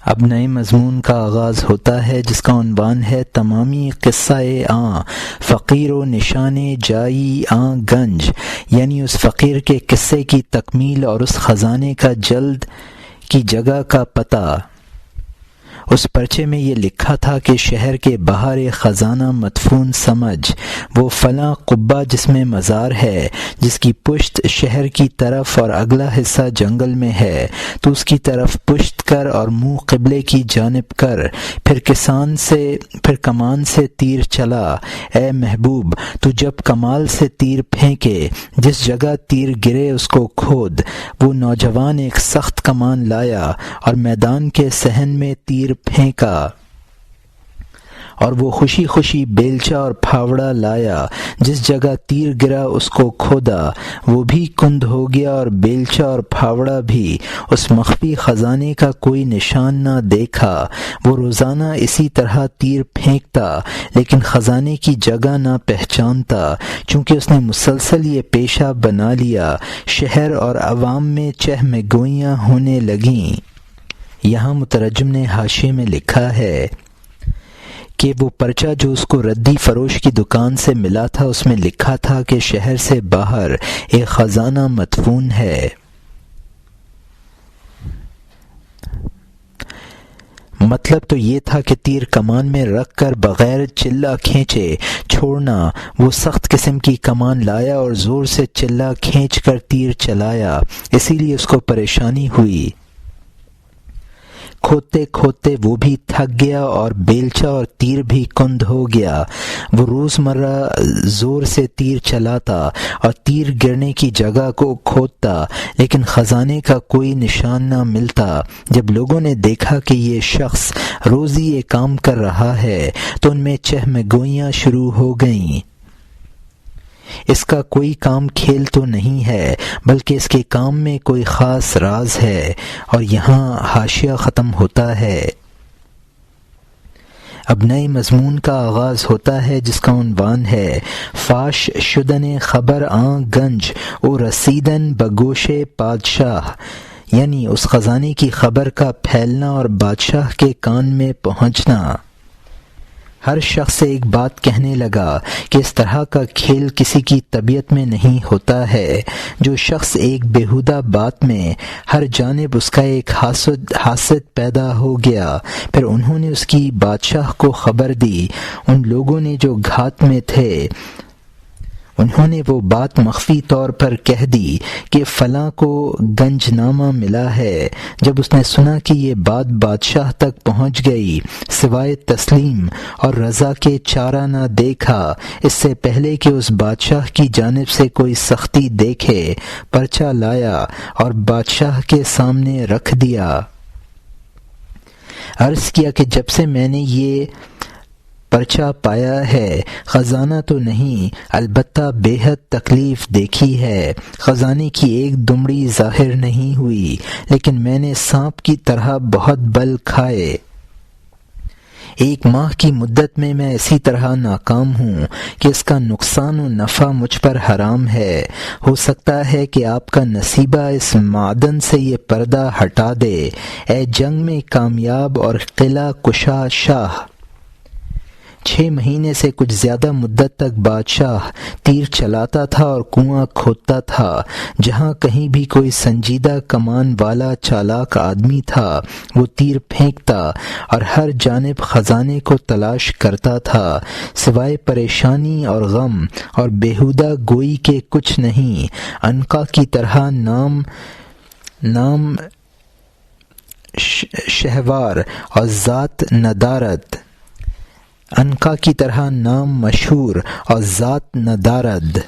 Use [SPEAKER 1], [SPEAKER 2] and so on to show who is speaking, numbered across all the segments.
[SPEAKER 1] اب نئے مضمون کا آغاز ہوتا ہے جس کا عنوان ہے تمامی قصہ فقیر و نشان جائی گنج، یعنی اس فقیر کے قصے کی تکمیل اور اس خزانے کا جلد کی جگہ کا پتہ۔ اس پرچے میں یہ لکھا تھا کہ شہر کے باہر ایک خزانہ مدفون سمجھ، وہ فلاں قبہ جس میں مزار ہے، جس کی پشت شہر کی طرف اور اگلا حصہ جنگل میں ہے، تو اس کی طرف پشت کر اور منہ قبلے کی جانب کر، پھر کمان سے تیر چلا۔ اے محبوب، تو جب کمال سے تیر پھینکے، جس جگہ تیر گرے اس کو کھود۔ وہ نوجوان ایک سخت کمان لایا اور میدان کے صحن میں تیر پھینکا، اور وہ خوشی خوشی بیلچہ اور پھاوڑا لایا، جس جگہ تیر گرا اس کو کھودا۔ وہ بھی کند ہو گیا اور بیلچہ اور پھاوڑا بھی، اس مخفی خزانے کا کوئی نشان نہ دیکھا۔ وہ روزانہ اسی طرح تیر پھینکتا لیکن خزانے کی جگہ نہ پہچانتا، چونکہ اس نے مسلسل یہ پیشہ بنا لیا۔ شہر اور عوام میں چہم گوئیاں ہونے لگیں۔ یہاں مترجم نے حاشیے میں لکھا ہے کہ وہ پرچہ جو اس کو ردی فروش کی دکان سے ملا تھا، اس میں لکھا تھا کہ شہر سے باہر ایک خزانہ مدفون ہے۔ مطلب تو یہ تھا کہ تیر کمان میں رکھ کر بغیر چلہ کھینچے چھوڑنا۔ وہ سخت قسم کی کمان لایا اور زور سے چلہ کھینچ کر تیر چلایا، اسی لیے اس کو پریشانی ہوئی۔ کھوتے کھوتے وہ بھی تھک گیا اور بیلچہ اور تیر بھی کند ہو گیا۔ وہ روزمرہ زور سے تیر چلاتا اور تیر گرنے کی جگہ کو کھودتا، لیکن خزانے کا کوئی نشان نہ ملتا۔ جب لوگوں نے دیکھا کہ یہ شخص روزی یہ کام کر رہا ہے تو ان میں چہم گوئیاں شروع ہو گئیں۔ اس کا کوئی کام کھیل تو نہیں ہے، بلکہ اس کے کام میں کوئی خاص راز ہے۔ اور یہاں حاشیہ ختم ہوتا ہے۔ اب نئے مضمون کا آغاز ہوتا ہے جس کا عنوان ہے فاش شدن خبر گنج او رسیدن بگوش پادشاہ، یعنی اس خزانے کی خبر کا پھیلنا اور بادشاہ کے کان میں پہنچنا۔ ہر شخص سے ایک بات کہنے لگا کہ اس طرح کا کھیل کسی کی طبیعت میں نہیں ہوتا ہے۔ جو شخص ایک بیہودہ بات میں ہر جانب اس کا ایک حاسد پیدا ہو گیا، پھر انہوں نے اس کی بادشاہ کو خبر دی۔ ان لوگوں نے جو گھات میں تھے انہوں نے وہ بات مخفی طور پر کہہ دی کہ فلاں کو گنج نامہ ملا ہے۔ جب اس نے سنا کہ یہ بات بادشاہ تک پہنچ گئی، سوائے تسلیم اور رضا کے چارہ نہ دیکھا۔ اس سے پہلے کہ اس بادشاہ کی جانب سے کوئی سختی دیکھے، پرچہ لایا اور بادشاہ کے سامنے رکھ دیا۔ عرض کیا کہ جب سے میں نے یہ پرچہ پایا ہے، خزانہ تو نہیں البتہ بے حد تکلیف دیکھی ہے۔ خزانے کی ایک دمڑی ظاہر نہیں ہوئی، لیکن میں نے سانپ کی طرح بہت بل کھائے۔ 1 ماہ کی مدت میں اسی طرح ناکام ہوں کہ اس کا نقصان و نفع مجھ پر حرام ہے۔ ہو سکتا ہے کہ آپ کا نصیبہ اس معدن سے یہ پردہ ہٹا دے۔ اے جنگ میں کامیاب اور قلعہ کشا شاہ، 6 مہینے سے کچھ زیادہ مدت تک بادشاہ تیر چلاتا تھا اور کنواں کھودتا تھا۔ جہاں کہیں بھی کوئی سنجیدہ کمان والا چالاک آدمی تھا، وہ تیر پھینکتا اور ہر جانب خزانے کو تلاش کرتا تھا۔ سوائے پریشانی اور غم اور بیہودہ گوئی کے کچھ نہیں۔ عنقا کی طرح نام شہوار اور ذات ندارد، عنقا کی طرح نام مشہور اور ذات ندارد۔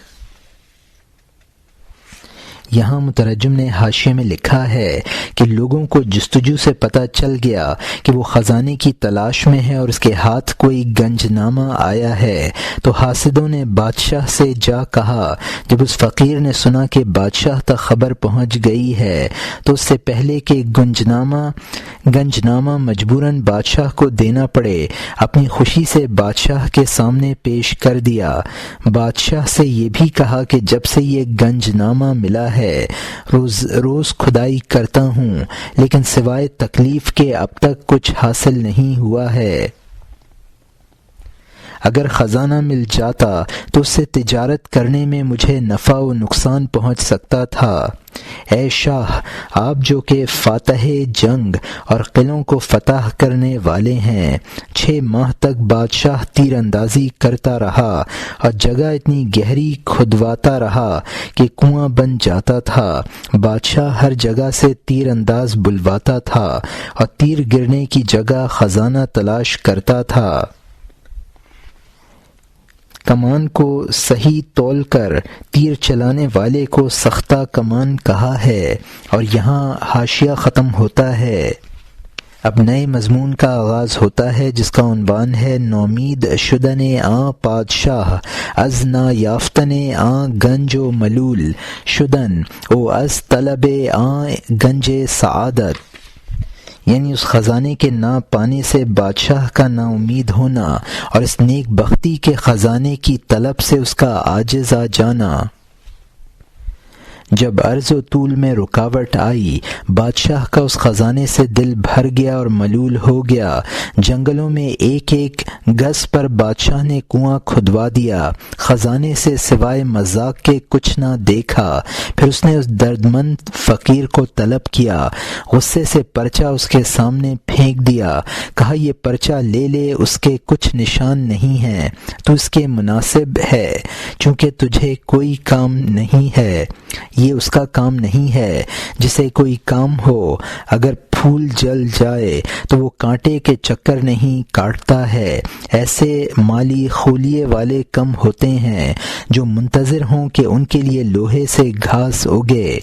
[SPEAKER 1] یہاں مترجم نے حاشیے میں لکھا ہے کہ لوگوں کو جستجو سے پتہ چل گیا کہ وہ خزانے کی تلاش میں ہے اور اس کے ہاتھ کوئی گنج نامہ آیا ہے، تو حاسدوں نے بادشاہ سے جا کہا۔ جب اس فقیر نے سنا کہ بادشاہ تک خبر پہنچ گئی ہے تو اس سے پہلے کہ گنج نامہ مجبوراً بادشاہ کو دینا پڑے، اپنی خوشی سے بادشاہ کے سامنے پیش کر دیا۔ بادشاہ سے یہ بھی کہا کہ جب سے یہ گنج نامہ ملا ہے۔ روز کھدائی کرتا ہوں لیکن سوائے تکلیف کے اب تک کچھ حاصل نہیں ہوا ہے۔ اگر خزانہ مل جاتا تو اس سے تجارت کرنے میں مجھے نفع و نقصان پہنچ سکتا تھا۔ اے شاہ، آپ جو کہ فاتح جنگ اور قلعوں کو فتح کرنے والے ہیں، 6 ماہ تک بادشاہ تیر اندازی کرتا رہا اور جگہ اتنی گہری کھدواتا رہا کہ کنواں بن جاتا تھا۔ بادشاہ ہر جگہ سے تیر انداز بلواتا تھا اور تیر گرنے کی جگہ خزانہ تلاش کرتا تھا۔ کمان کو صحیح تول کر تیر چلانے والے کو سختہ کمان کہا ہے۔ اور یہاں حاشیہ ختم ہوتا ہے۔ اب نئے مضمون کا آغاز ہوتا ہے جس کا عنوان ہے نومید شدن آں پادشاہ از نا یافتن آں گنج و ملول شدن او از طلب آں گنج سعادت، یعنی اس خزانے کے نہ پانے سے بادشاہ کا نا امید ہونا اور اس نیک بختی کے خزانے کی طلب سے اس کا عاجز آ جانا۔ جب عرض و طول میں رکاوٹ آئی، بادشاہ کا اس خزانے سے دل بھر گیا اور ملول ہو گیا۔ جنگلوں میں ایک ایک گز پر بادشاہ نے کنواں کھدوا دیا، خزانے سے سوائے مذاق کے کچھ نہ دیکھا۔ پھر اس نے اس دردمند فقیر کو طلب کیا، غصے سے پرچہ اس کے سامنے پھینک دیا، کہا یہ پرچہ لے لے، اس کے کچھ نشان نہیں ہیں، تو اس کے مناسب ہے، چونکہ تجھے کوئی کام نہیں ہے، یہ اس کا کام نہیں ہے جسے کوئی کام ہو۔ اگر پھول جل جائے تو وہ کانٹے کے چکر نہیں کاٹتا ہے۔ ایسے مالی خولیے والے کم ہوتے ہیں جو منتظر ہوں کہ ان کے لیے لوہے سے گھاس اگے۔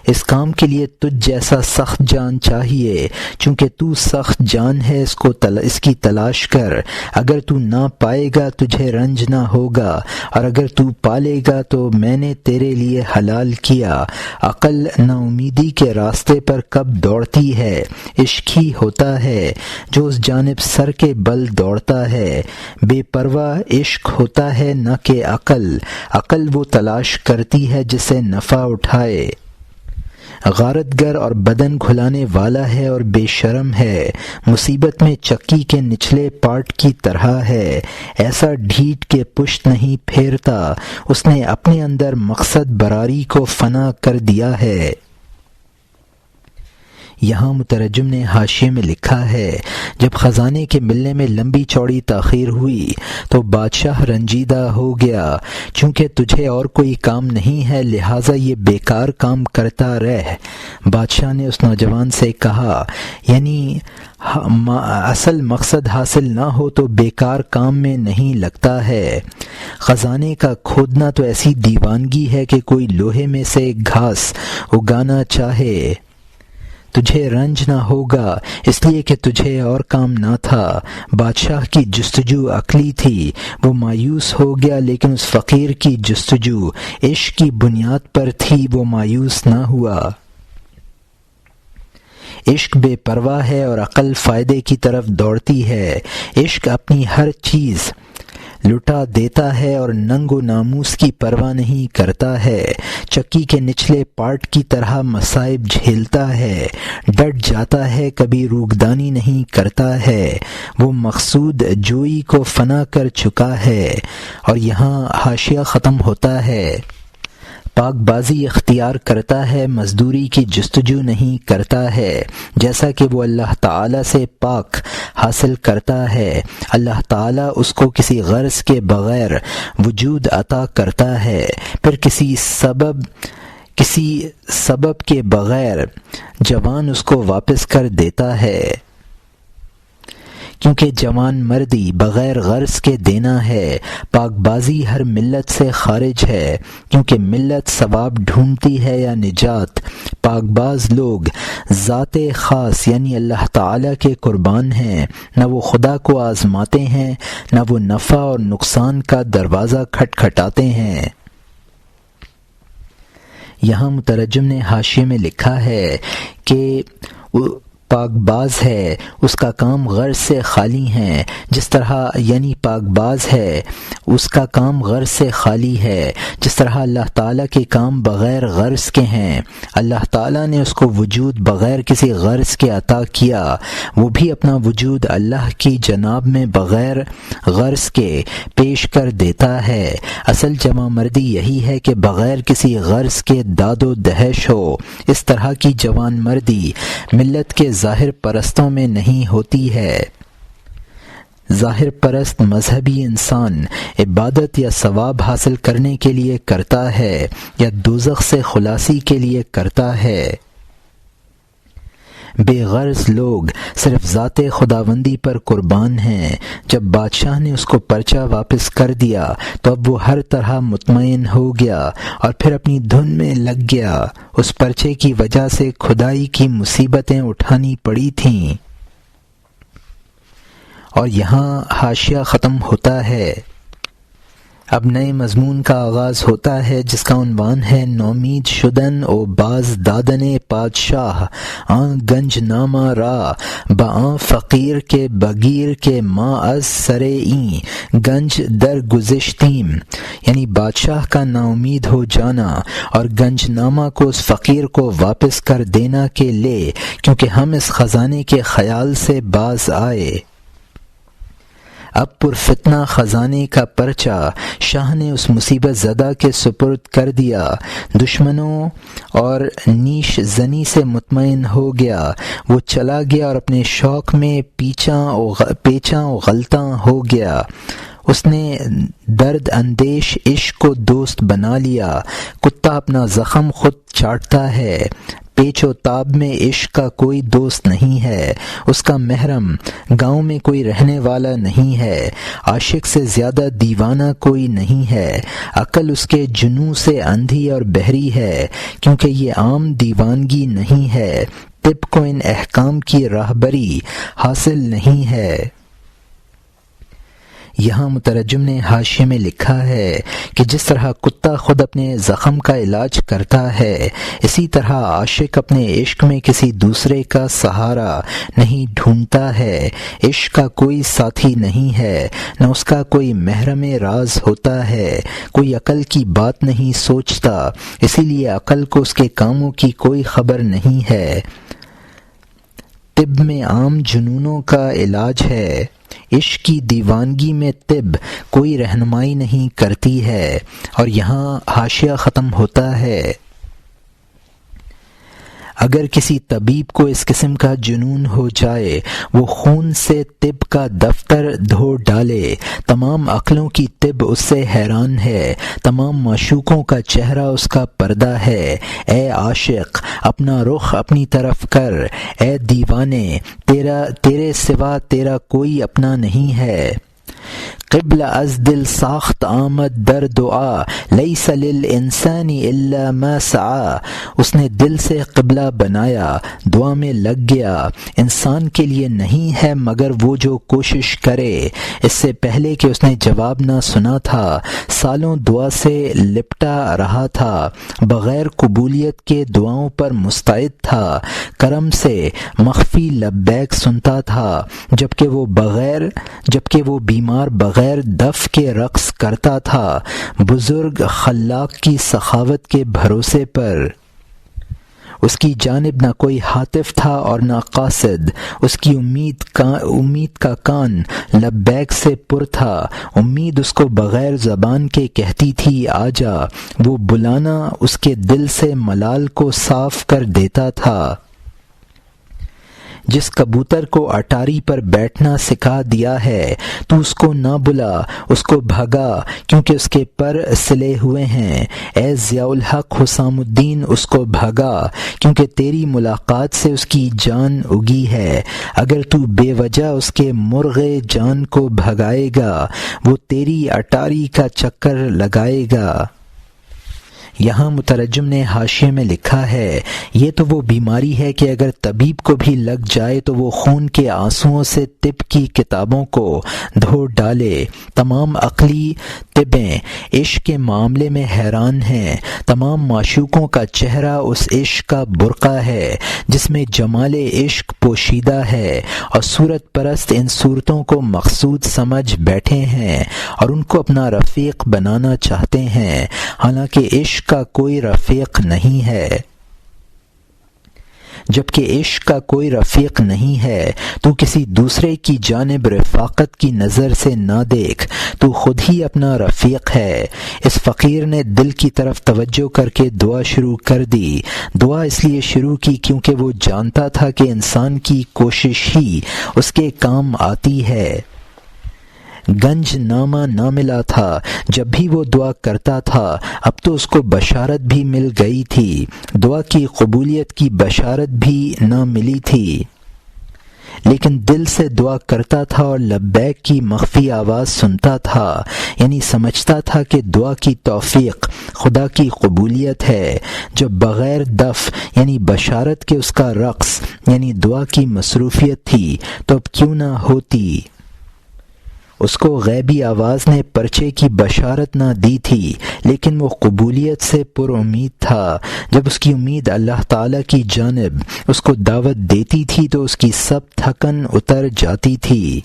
[SPEAKER 1] اس کام کے لیے تجھ جیسا سخت جان چاہیے، چونکہ تو سخت جان ہے، اس کی تلاش کر۔ اگر تو نہ پائے گا تجھے رنج نہ ہوگا، اور اگر تو پالے گا تو میں نے تیرے لیے حلال کیا۔ عقل نا امیدی کے راستے پر کب دوڑتی ہے؟ عشق ہی ہوتا ہے جو اس جانب سر کے بل دوڑتا ہے۔ بے پرواہ عشق ہوتا ہے نہ کہ عقل۔ عقل وہ تلاش کرتی ہے جسے نفع اٹھائے۔ غارت گر اور بدن گھلانے والا ہے اور بے شرم ہے، مصیبت میں چکی کے نچلے پارٹ کی طرح ہے، ایسا ڈھیٹ کے پشت نہیں پھیرتا، اس نے اپنے اندر مقصد براری کو فنا کر دیا ہے۔ یہاں مترجم نے حاشیے میں لکھا ہے، جب خزانے کے ملنے میں لمبی چوڑی تاخیر ہوئی تو بادشاہ رنجیدہ ہو گیا، چونکہ تجھے اور کوئی کام نہیں ہے لہٰذا یہ بیکار کام کرتا رہ۔ بادشاہ نے اس نوجوان سے کہا، یعنی اصل مقصد حاصل نہ ہو تو بیکار کام میں نہیں لگتا ہے۔ خزانے کا کھودنا تو ایسی دیوانگی ہے کہ کوئی لوہے میں سے گھاس اگانا چاہے۔ تجھے رنج نہ ہوگا اس لیے کہ تجھے اور کام نہ تھا۔ بادشاہ کی جستجو عقلی تھی، وہ مایوس ہو گیا، لیکن اس فقیر کی جستجو عشق کی بنیاد پر تھی، وہ مایوس نہ ہوا۔ عشق بے پرواہ ہے اور عقل فائدے کی طرف دوڑتی ہے۔ عشق اپنی ہر چیز لٹا دیتا ہے اور ننگ و ناموس کی پرواہ نہیں کرتا ہے، چکی کے نچلے پارٹ کی طرح مصائب جھیلتا ہے، ڈٹ جاتا ہے، کبھی روگدانی نہیں کرتا ہے، وہ مقصود جوئی کو فنا کر چکا ہے۔ اور یہاں حاشیہ ختم ہوتا ہے۔ پاک بازی اختیار کرتا ہے، مزدوری کی جستجو نہیں کرتا ہے، جیسا کہ وہ اللہ تعالیٰ سے پاک حاصل کرتا ہے۔ اللہ تعالیٰ اس کو کسی غرض کے بغیر وجود عطا کرتا ہے، پھر کسی سبب کے بغیر جوان اس کو واپس کر دیتا ہے، کیونکہ جوان مردی بغیر غرض کے دینا ہے۔ پاک بازی ہر ملت سے خارج ہے، کیونکہ ملت ثواب ڈھونڈتی ہے یا نجات۔ پاک باز لوگ ذات خاص یعنی اللہ تعالیٰ کے قربان ہیں، نہ وہ خدا کو آزماتے ہیں، نہ وہ نفع اور نقصان کا دروازہ کھٹکھٹاتے ہیں۔ یہاں مترجم نے حاشیے میں لکھا ہے کہ پاک باز ہے اس کا کام غرض سے خالی ہیں، جس طرح یعنی پاک باز ہے اس کا کام غرض سے خالی ہے، جس طرح اللہ تعالیٰ کے کام بغیر غرض کے ہیں۔ اللہ تعالیٰ نے اس کو وجود بغیر کسی غرض کے عطا کیا، وہ بھی اپنا وجود اللہ کی جناب میں بغیر غرض کے پیش کر دیتا ہے۔ اصل جمع مردی یہی ہے کہ بغیر کسی غرض کے داد و دہش ہو۔ اس طرح کی جوان مردی ملت کے ظاہر پرستوں میں نہیں ہوتی ہے۔ ظاہر پرست مذہبی انسان عبادت یا ثواب حاصل کرنے کے لیے کرتا ہے یا دوزخ سے خلاصی کے لیے کرتا ہے۔ بے غرض لوگ صرف ذات خداوندی پر قربان ہیں۔ جب بادشاہ نے اس کو پرچہ واپس کر دیا تو اب وہ ہر طرح مطمئن ہو گیا اور پھر اپنی دھن میں لگ گیا۔ اس پرچے کی وجہ سے کھدائی کی مصیبتیں اٹھانی پڑی تھیں۔ اور یہاں حاشیہ ختم ہوتا ہے۔ اب نئے مضمون کا آغاز ہوتا ہے جس کا عنوان ہے نومید شدن او باز دادن پادشاہ آن گنج نامہ را با آن فقیر کے بگیر کے ما از سرے این گنج در گزشتیم، یعنی بادشاہ کا نا امید ہو جانا اور گنج نامہ کو اس فقیر کو واپس کر دینا کے لے کیونکہ ہم اس خزانے کے خیال سے باز آئے۔ اب پرفتنہ خزانے کا پرچہ شاہ نے اس مصیبت زدہ کے سپرد کر دیا۔ دشمنوں اور نیش زنی سے مطمئن ہو گیا۔ وہ چلا گیا اور اپنے شوق میں پیچاں و غلطاں ہو گیا۔ اس نے درد اندیش عشق کو دوست بنا لیا۔ کتا اپنا زخم خود چاٹتا ہے۔ پیچ و تاب میں عشق کا کوئی دوست نہیں ہے۔ اس کا محرم گاؤں میں کوئی رہنے والا نہیں ہے۔ عاشق سے زیادہ دیوانہ کوئی نہیں ہے۔ عقل اس کے جنوں سے اندھی اور بہری ہے کیونکہ یہ عام دیوانگی نہیں ہے۔ طب کو ان احکام کی راہبری حاصل نہیں ہے۔ یہاں مترجم نے حاشیے میں لکھا ہے کہ جس طرح کتا خود اپنے زخم کا علاج کرتا ہے، اسی طرح عاشق اپنے عشق میں کسی دوسرے کا سہارا نہیں ڈھونڈتا ہے۔ عشق کا کوئی ساتھی نہیں ہے، نہ اس کا کوئی محرم راز ہوتا ہے۔ کوئی عقل کی بات نہیں سوچتا، اسی لیے عقل کو اس کے کاموں کی کوئی خبر نہیں ہے۔ طب میں عام جنونوں کا علاج ہے، عشق کی دیوانگی میں طب کوئی رہنمائی نہیں کرتی ہے۔ اور یہاں حاشیہ ختم ہوتا ہے۔ اگر کسی طبیب کو اس قسم کا جنون ہو جائے، وہ خون سے طب کا دفتر دھو ڈالے۔ تمام عقلوں کی طب اس سے حیران ہے، تمام معشوقوں کا چہرہ اس کا پردہ ہے۔ اے عاشق اپنا رخ اپنی طرف کر، اے دیوانے تیرے سوا تیرا کوئی اپنا نہیں ہے۔ قبل از دل ساخت آمد در دعا لیس للانسان الا ما سعی۔ اس نے دل سے قبلہ بنایا، دعا میں لگ گیا۔ انسان کے لیے نہیں ہے مگر وہ جو کوشش کرے۔ اس سے پہلے کہ اس نے جواب نہ سنا تھا، سالوں دعا سے لپٹا رہا تھا، بغیر قبولیت کے دعاؤں پر مستعد تھا، کرم سے مخفی لبیک سنتا تھا، جبکہ وہ بیمار بغیر دف کے رقص کرتا تھا، بزرگ خلاق کی سخاوت کے بھروسے پر۔ اس کی جانب نہ کوئی ہاتف تھا اور نہ قاصد، اس کی امید کا کان لبیک سے پر تھا، امید اس کو بغیر زبان کے کہتی تھی آجا، وہ بلانا اس کے دل سے ملال کو صاف کر دیتا تھا۔ جس کبوتر کو اٹاری پر بیٹھنا سکھا دیا ہے تو اس کو نہ بلا، اس کو بھگا کیونکہ اس کے پر سلے ہوئے ہیں۔ اے ضیاء الحق حسام الدین اس کو بھگا کیونکہ تیری ملاقات سے اس کی جان اگی ہے۔ اگر تو بے وجہ اس کے مرغ جان کو بھگائے گا وہ تیری اٹاری کا چکر لگائے گا۔ یہاں مترجم نے حاشیے میں لکھا ہے، یہ تو وہ بیماری ہے کہ اگر طبیب کو بھی لگ جائے تو وہ خون کے آنسوؤں سے طب کی کتابوں کو دھو ڈالے۔ تمام عقلی طبیں عشق کے معاملے میں حیران ہیں۔ تمام معشوقوں کا چہرہ اس عشق کا برقع ہے جس میں جمال عشق پوشیدہ ہے، اور صورت پرست ان صورتوں کو مقصود سمجھ بیٹھے ہیں اور ان کو اپنا رفیق بنانا چاہتے ہیں، حالانکہ عشق کا کوئی رفیق نہیں ہے۔ جبکہ عشق کا کوئی رفیق نہیں ہے تو کسی دوسرے کی جانب رفاقت کی نظر سے نہ دیکھ، تو خود ہی اپنا رفیق ہے۔ اس فقیر نے دل کی طرف توجہ کر کے دعا شروع کر دی۔ دعا اس لیے شروع کی کیونکہ وہ جانتا تھا کہ انسان کی کوشش ہی اس کے کام آتی ہے۔ گنج نامہ نہ ملا تھا جب بھی وہ دعا کرتا تھا، اب تو اس کو بشارت بھی مل گئی تھی۔ دعا کی قبولیت کی بشارت بھی نہ ملی تھی، لیکن دل سے دعا کرتا تھا اور لبیک کی مخفی آواز سنتا تھا، یعنی سمجھتا تھا کہ دعا کی توفیق خدا کی قبولیت ہے۔ جب بغیر دف یعنی بشارت کے اس کا رقص یعنی دعا کی مصروفیت تھی تو اب کیوں نہ ہوتی؟ اس کو غیبی آواز نے پرچے کی بشارت نہ دی تھی، لیکن وہ قبولیت سے پر امید تھا۔ جب اس کی امید اللہ تعالیٰ کی جانب اس کو دعوت دیتی تھی تو اس کی سب تھکن اتر جاتی تھی۔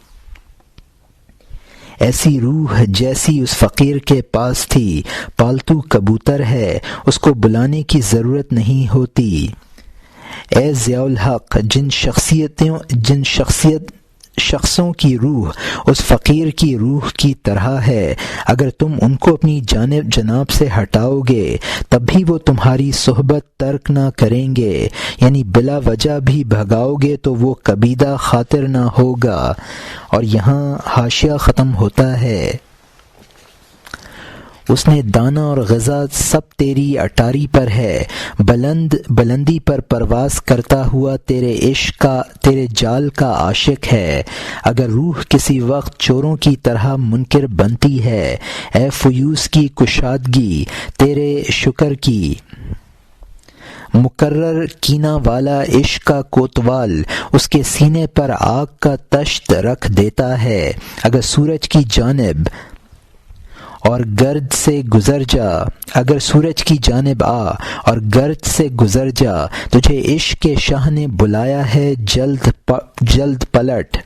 [SPEAKER 1] ایسی روح جیسی اس فقیر کے پاس تھی، پالتو کبوتر ہے، اس کو بلانے کی ضرورت نہیں ہوتی۔ اے ضیاء الحق، جن شخصوں کی روح اس فقیر کی روح کی طرح ہے، اگر تم ان کو اپنی جناب سے ہٹاؤ گے تب بھی وہ تمہاری صحبت ترک نہ کریں گے، یعنی بلا وجہ بھی بھگاؤ گے تو وہ کبیدہ خاطر نہ ہوگا۔ اور یہاں حاشیہ ختم ہوتا ہے۔ اس نے دانہ اور غذا سب تیری اٹاری پر ہے، بلندی پر پرواز کرتا ہوا تیرے جال کا عاشق ہے۔ اگر روح کسی وقت چوروں کی طرح منکر بنتی ہے، اے فیوز کی کشادگی تیرے شکر کی۔ مقرر کینہ والا عشق کا کوتوال اس کے سینے پر آگ کا تشت رکھ دیتا ہے۔ اگر سورج کی جانب اور گرد سے گزر جا، اگر سورج کی جانب آ اور گرد سے گزر جا، تجھے عشق کے شاہ نے بلایا ہے جلد پلٹ۔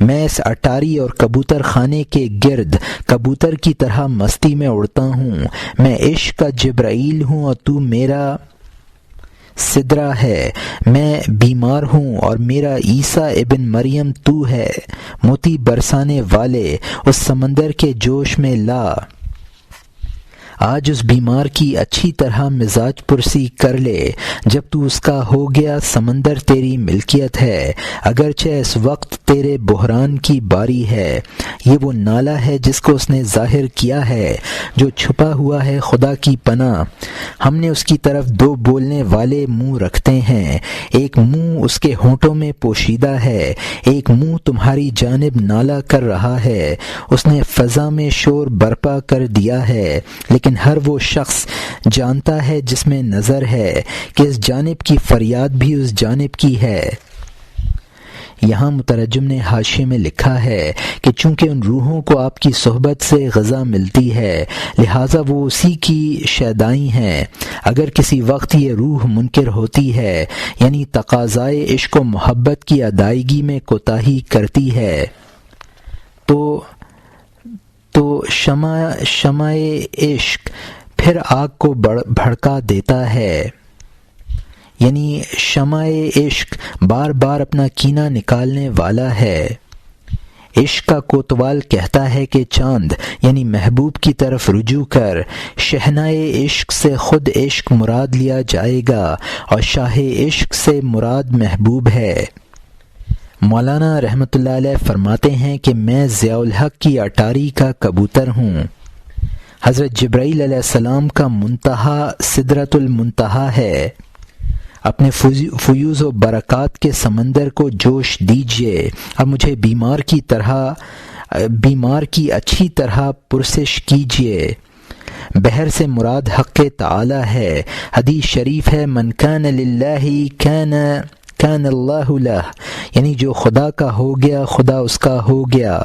[SPEAKER 1] میں اس اٹاری اور کبوتر خانے کے گرد کبوتر کی طرح مستی میں اڑتا ہوں۔ میں عشق کا جبرائیل ہوں اور تو میرا سدرہ ہے۔ میں بیمار ہوں اور میرا عیسیٰ ابن مریم تو ہے۔ موتی برسانے والے اس سمندر کے جوش میں لا، آج اس بیمار کی اچھی طرح مزاج پرسی کر لے۔ جب تو اس کا ہو گیا سمندر تیری ملکیت ہے، اگرچہ اس وقت تیرے بحران کی باری ہے۔ یہ وہ نالہ ہے جس کو اس نے ظاہر کیا ہے، جو چھپا ہوا ہے خدا کی پناہ۔ ہم نے اس کی طرف دو بولنے والے منہ رکھتے ہیں، ایک منہ اس کے ہونٹوں میں پوشیدہ ہے، ایک منہ تمہاری جانب نالہ کر رہا ہے۔ اس نے فضا میں شور برپا کر دیا ہے، لیکن ہر وہ شخص جانتا ہے جس میں نظر ہے کہ اس جانب کی فریاد بھی اس جانب کی ہے۔ یہاں مترجم نے حاشیے میں لکھا ہے کہ چونکہ ان روحوں کو آپ کی صحبت سے غذا ملتی ہے، لہٰذا وہ اسی کی شیدائی ہیں۔ اگر کسی وقت یہ روح منکر ہوتی ہے، یعنی تقاضائے عشق و محبت کی ادائیگی میں کوتاہی کرتی ہے، تو شمع عشق پھر آگ کو بھڑکا دیتا ہے، یعنی شمع عشق بار بار اپنا کینہ نکالنے والا ہے۔ عشق کا کوتوال کہتا ہے کہ چاند یعنی محبوب کی طرف رجوع کر، شہنائے عشق سے خود عشق مراد لیا جائے گا اور شاہ عشق سے مراد محبوب ہے۔ مولانا رحمۃ اللہ علیہ فرماتے ہیں کہ میں ضیاء الحق کی اٹاری کا کبوتر ہوں۔ حضرت جبرائیل علیہ السلام کا منتہا سدرۃ المنتہا ہے۔ اپنے فیوز و برکات کے سمندر کو جوش دیجیے اور مجھے بیمار کی اچھی طرح پرسش کیجیے۔ بحر سے مراد حق تعالی ہے۔ حدیث شریف ہے من کان للہ کان اللہ لہ، یعنی جو خدا کا ہو گیا خدا اس کا ہو گیا۔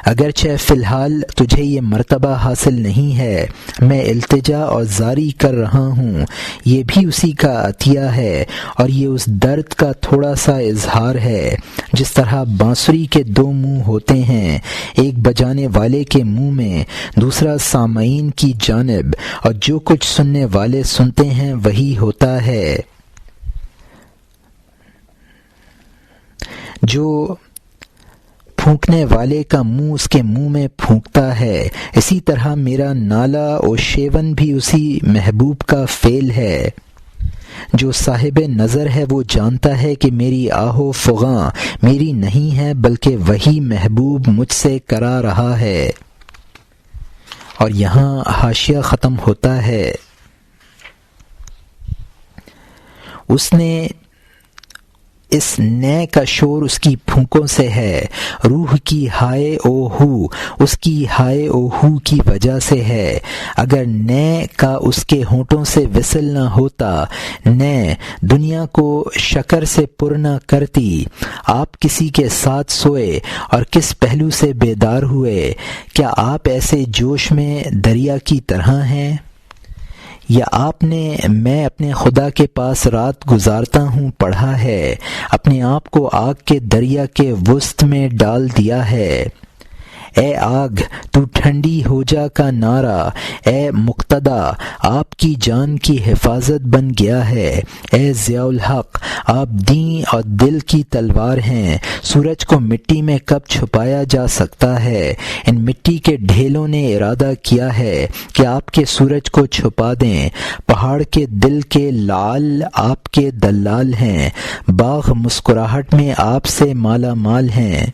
[SPEAKER 1] اگرچہ فی الحال تجھے یہ مرتبہ حاصل نہیں ہے، میں التجا اور زاری کر رہا ہوں، یہ بھی اسی کا عطیہ ہے اور یہ اس درد کا تھوڑا سا اظہار ہے۔ جس طرح بانسری کے دو منہ ہوتے ہیں، ایک بجانے والے کے منہ میں، دوسرا سامعین کی جانب، اور جو کچھ سننے والے سنتے ہیں وہی ہوتا ہے۔ جو پھونکنے والے کا منہ اس کے منہ میں پھونکتا ہے، اسی طرح میرا نالہ و شیون بھی اسی محبوب کا فعل ہے۔ جو صاحب نظر ہے وہ جانتا ہے کہ میری آہ و فغاں میری نہیں ہے بلکہ وہی محبوب مجھ سے کرا رہا ہے۔ اور یہاں حاشیہ ختم ہوتا ہے۔ اس نے اس نے کا شور اس کی پھونکوں سے ہے، روح کی ہائے او ہو اس کی ہائے او ہو کی وجہ سے ہے۔ اگر نے کا اس کے ہونٹوں سے وصل نہ ہوتا، نے دنیا کو شکر سے پر نہ کرتی۔ آپ کسی کے ساتھ سوئے اور کس پہلو سے بیدار ہوئے؟ کیا آپ ایسے جوش میں دریا کی طرح ہیں؟ یا آپ نے میں اپنے خدا کے پاس رات گزارتا ہوں پڑھا ہے، اپنے آپ کو آگ کے دریا کے وسط میں ڈال دیا ہے؟ اے آگ تو ٹھنڈی ہو جا کا نعرہ اے مقتدا آپ کی جان کی حفاظت بن گیا ہے۔ اے ضیاء الحق آپ دین اور دل کی تلوار ہیں۔ سورج کو مٹی میں کب چھپایا جا سکتا ہے؟ ان مٹی کے ڈھیلوں نے ارادہ کیا ہے کہ آپ کے سورج کو چھپا دیں۔ پہاڑ کے دل کے لعل آپ کے دلال ہیں، باغ مسکراہٹ میں آپ سے مالا مال ہیں۔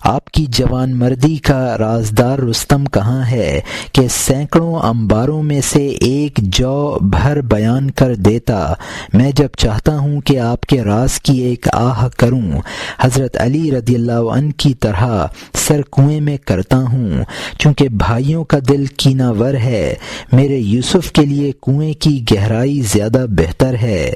[SPEAKER 1] آپ کی جوان مردی کا رازدار رستم کہاں ہے کہ سینکڑوں انباروں میں سے ایک جو بھر بیان کر دیتا؟ میں جب چاہتا ہوں کہ آپ کے راز کی ایک آہ کروں، حضرت علی رضی اللہ عنہ کی طرح سر کنویں میں کرتا ہوں۔ چونکہ بھائیوں کا دل کینہ ور ہے، میرے یوسف کے لیے کنویں کی گہرائی زیادہ بہتر ہے۔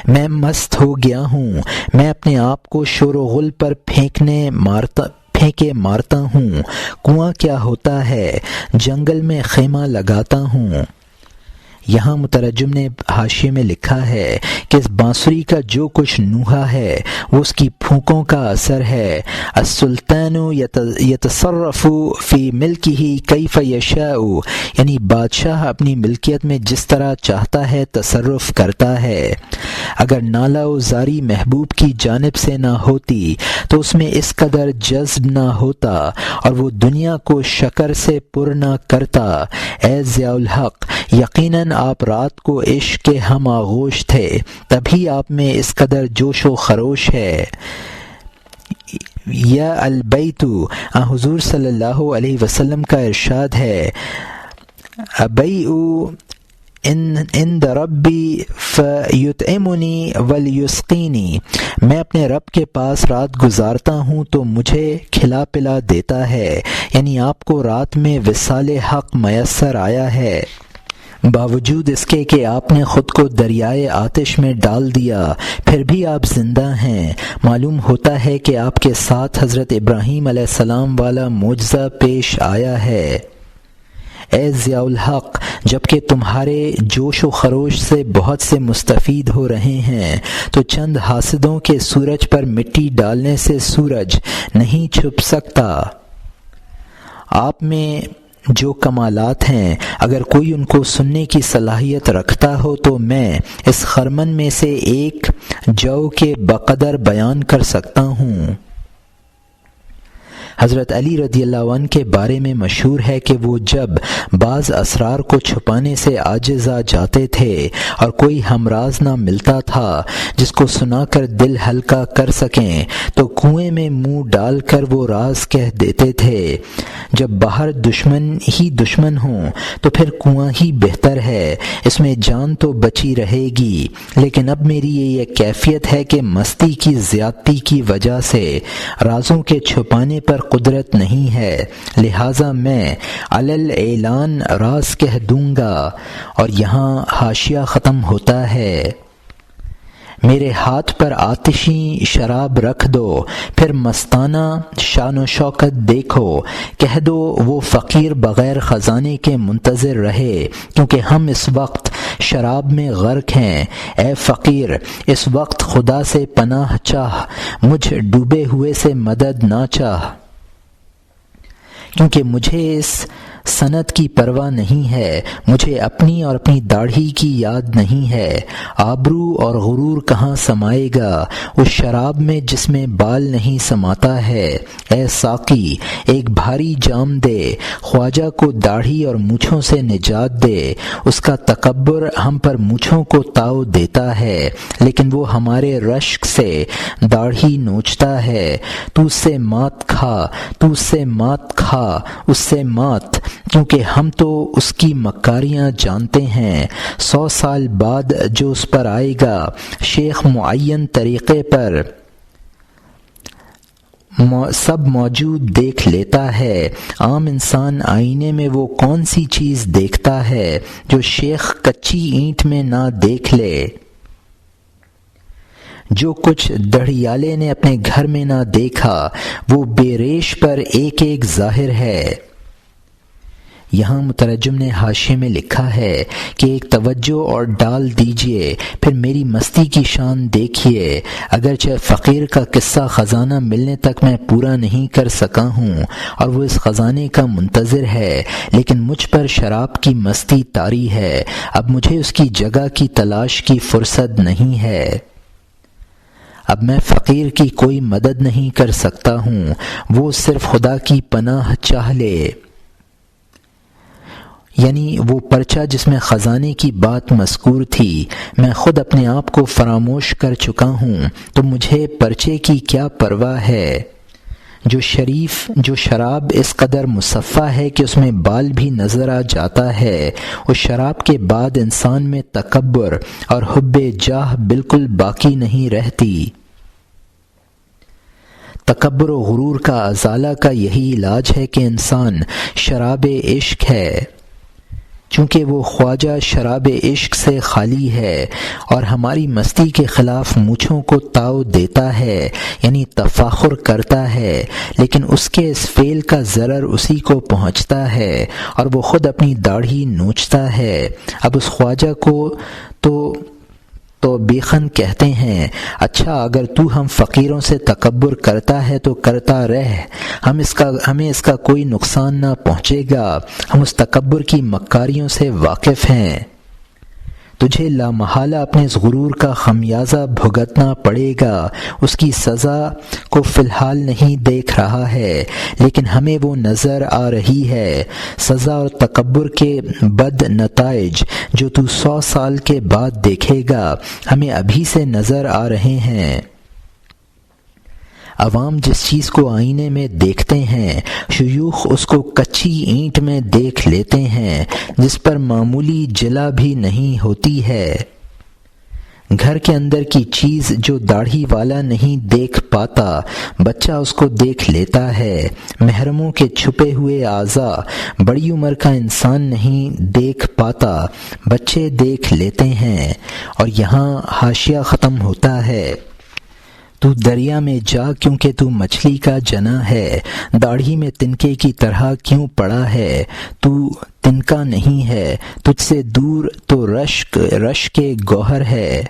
[SPEAKER 1] میں مست ہو گیا ہوں، میں اپنے آپ کو شور و غل پر پھینکے مارتا ہوں۔ کنواں کیا ہوتا ہے؟ جنگل میں خیمہ لگاتا ہوں۔ یہاں مترجم نے حاشیے میں لکھا ہے کہ اس بانسری کا جو کچھ نوحہ ہے وہ اس کی پھونکوں کا اثر ہے۔ السلطان یتصرف فی ملکہ کیف یشاء، یعنی بادشاہ اپنی ملکیت میں جس طرح چاہتا ہے تصرف کرتا ہے۔ اگر نالہ و زاری محبوب کی جانب سے نہ ہوتی تو اس میں اس قدر جذب نہ ہوتا اور وہ دنیا کو شکر سے پر نہ کرتا۔ اے ضیاء الحق یقیناً آپ رات کو عشق کے ہم آغوش تھے، تبھی آپ میں اس قدر جوش و خروش ہے۔ یا البیت، حضور صلی اللہ علیہ وسلم کا ارشاد ہے، ابیء عند ربی فیطعمنی ولیسقینی، میں اپنے رب کے پاس رات گزارتا ہوں تو مجھے کھلا پلا دیتا ہے، یعنی آپ کو رات میں وصال حق میسر آیا ہے، باوجود اس کے کہ آپ نے خود کو دریائے آتش میں ڈال دیا، پھر بھی آپ زندہ ہیں۔ معلوم ہوتا ہے کہ آپ کے ساتھ حضرت ابراہیم علیہ السلام والا معجزہ پیش آیا ہے۔ اے ضیاء الحق جبکہ تمہارے جوش و خروش سے بہت سے مستفید ہو رہے ہیں تو چند حاسدوں کے سورج پر مٹی ڈالنے سے سورج نہیں چھپ سکتا۔ آپ میں جو کمالات ہیں اگر کوئی ان کو سننے کی صلاحیت رکھتا ہو تو میں اس خرمن میں سے ایک جو کے بقدر بیان کر سکتا ہوں۔ حضرت علی رضی اللہ عنہ کے بارے میں مشہور ہے کہ وہ جب بعض اسرار کو چھپانے سے عاجز آ جاتے تھے اور کوئی ہمراز نہ ملتا تھا جس کو سنا کر دل ہلکا کر سکیں تو کنویں میں منہ ڈال کر وہ راز کہہ دیتے تھے۔ جب باہر دشمن ہی دشمن ہوں تو پھر کنواں ہی بہتر ہے، اس میں جان تو بچی رہے گی، لیکن اب میری یہ کیفیت ہے کہ مستی کی زیادتی کی وجہ سے رازوں کے چھپانے پر قدرت نہیں ہے، لہٰذا میں علل اعلان راز کہہ دوں گا۔ اور یہاں حاشیہ ختم ہوتا ہے۔ میرے ہاتھ پر آتشی شراب رکھ دو، پھر مستانہ شان و شوکت دیکھو، کہہ دو وہ فقیر بغیر خزانے کے منتظر رہے، کیونکہ ہم اس وقت شراب میں غرق ہیں۔ اے فقیر، اس وقت خدا سے پناہ چاہ، مجھ ڈوبے ہوئے سے مدد نہ چاہ، کیونکہ مجھے اس سند کی پرواہ نہیں ہے، مجھے اپنی اور اپنی داڑھی کی یاد نہیں ہے۔ آبرو اور غرور کہاں سمائے گا اس شراب میں جس میں بال نہیں سماتا ہے۔ اے ساقی، ایک بھاری جام دے، خواجہ کو داڑھی اور مونچھوں سے نجات دے۔ اس کا تکبر ہم پر مونچھوں کو تاؤ دیتا ہے، لیکن وہ ہمارے رشک سے داڑھی نوچتا ہے۔ تو اس سے مات کھا، تو اس سے مات کھا، اس سے مات، کیونکہ ہم تو اس کی مکاریاں جانتے ہیں۔ 100 سال بعد جو اس پر آئے گا، شیخ معین طریقے پر سب موجود دیکھ لیتا ہے۔ عام انسان آئینے میں وہ کون سی چیز دیکھتا ہے جو شیخ کچی اینٹ میں نہ دیکھ لے؟ جو کچھ دڑھیالے نے اپنے گھر میں نہ دیکھا، وہ بے ریش پر ایک ایک ظاہر ہے۔ یہاں مترجم نے حاشیے میں لکھا ہے کہ ایک توجہ اور ڈال دیجئے، پھر میری مستی کی شان دیکھیے۔ اگرچہ فقیر کا قصہ خزانہ ملنے تک میں پورا نہیں کر سکا ہوں اور وہ اس خزانے کا منتظر ہے، لیکن مجھ پر شراب کی مستی طاری ہے۔ اب مجھے اس کی جگہ کی تلاش کی فرصت نہیں ہے۔ اب میں فقیر کی کوئی مدد نہیں کر سکتا ہوں، وہ صرف خدا کی پناہ چاہ لے۔ یعنی وہ پرچہ جس میں خزانے کی بات مذکور تھی، میں خود اپنے آپ کو فراموش کر چکا ہوں، تو مجھے پرچے کی کیا پرواہ ہے؟ جو شراب اس قدر مصفہ ہے کہ اس میں بال بھی نظر آ جاتا ہے، اس شراب کے بعد انسان میں تکبر اور حب جاہ بالکل باقی نہیں رہتی۔ تکبر و غرور کا ازالہ کا یہی علاج ہے کہ انسان شراب عشق ہے، چونکہ وہ خواجہ شراب عشق سے خالی ہے اور ہماری مستی کے خلاف مونچھوں کو تاؤ دیتا ہے، یعنی تفاخر کرتا ہے، لیکن اس کے اس فعل کا ضرر اسی کو پہنچتا ہے اور وہ خود اپنی داڑھی نوچتا ہے۔ اب اس خواجہ کو تو بیخن کہتے ہیں۔ اچھا، اگر تو ہم فقیروں سے تکبر کرتا ہے تو کرتا رہ، ہمیں اس کا کوئی نقصان نہ پہنچے گا، ہم اس تکبر کی مکاریوں سے واقف ہیں۔ تجھے لامحالہ اپنے اس غرور کا خمیازہ بھگتنا پڑے گا۔ اس کی سزا کو فی الحال نہیں دیکھ رہا ہے، لیکن ہمیں وہ نظر آ رہی ہے۔ سزا اور تکبر کے بد نتائج جو تو 100 سال کے بعد دیکھے گا، ہمیں ابھی سے نظر آ رہے ہیں۔ عوام جس چیز کو آئینے میں دیکھتے ہیں، شیوخ اس کو کچی اینٹ میں دیکھ لیتے ہیں جس پر معمولی جلا بھی نہیں ہوتی ہے۔ گھر کے اندر کی چیز جو داڑھی والا نہیں دیکھ پاتا، بچہ اس کو دیکھ لیتا ہے۔ محرموں کے چھپے ہوئے اعضاء بڑی عمر کا انسان نہیں دیکھ پاتا، بچے دیکھ لیتے ہیں۔ اور یہاں حاشیہ ختم ہوتا ہے۔ تو دریا میں جا، کیونکہ تو مچھلی کا جنا ہے، داڑھی میں تنکے کی طرح کیوں پڑا ہے؟ تو تنکا نہیں ہے، تجھ سے دور تو رشک گوہر ہے۔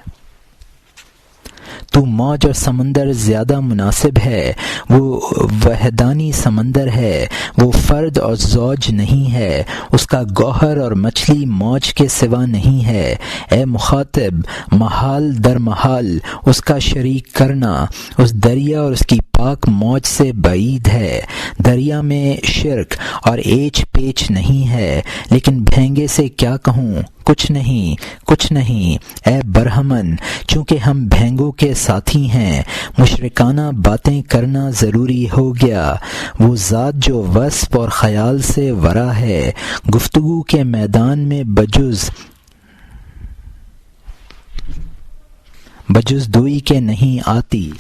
[SPEAKER 1] تو موج اور سمندر زیادہ مناسب ہے، وہ وحدانی سمندر ہے، وہ فرد اور زوج نہیں ہے، اس کا گوہر اور مچھلی موج کے سوا نہیں ہے۔ اے مخاطب، محال در محال اس کا شریک کرنا اس دریا اور اس کی پاک موج سے بعید ہے۔ دریا میں شرک اور ایچ پیچ نہیں ہے، لیکن بھینگے سے کیا کہوں؟ کچھ نہیں۔ اے برہمن، چونکہ ہم بھینگوں کے ساتھی ہیں، مشرکانہ باتیں کرنا ضروری ہو گیا۔ وہ ذات جو وصف اور خیال سے ورا ہے، گفتگو کے میدان میں بجز دوئی کے نہیں آتی۔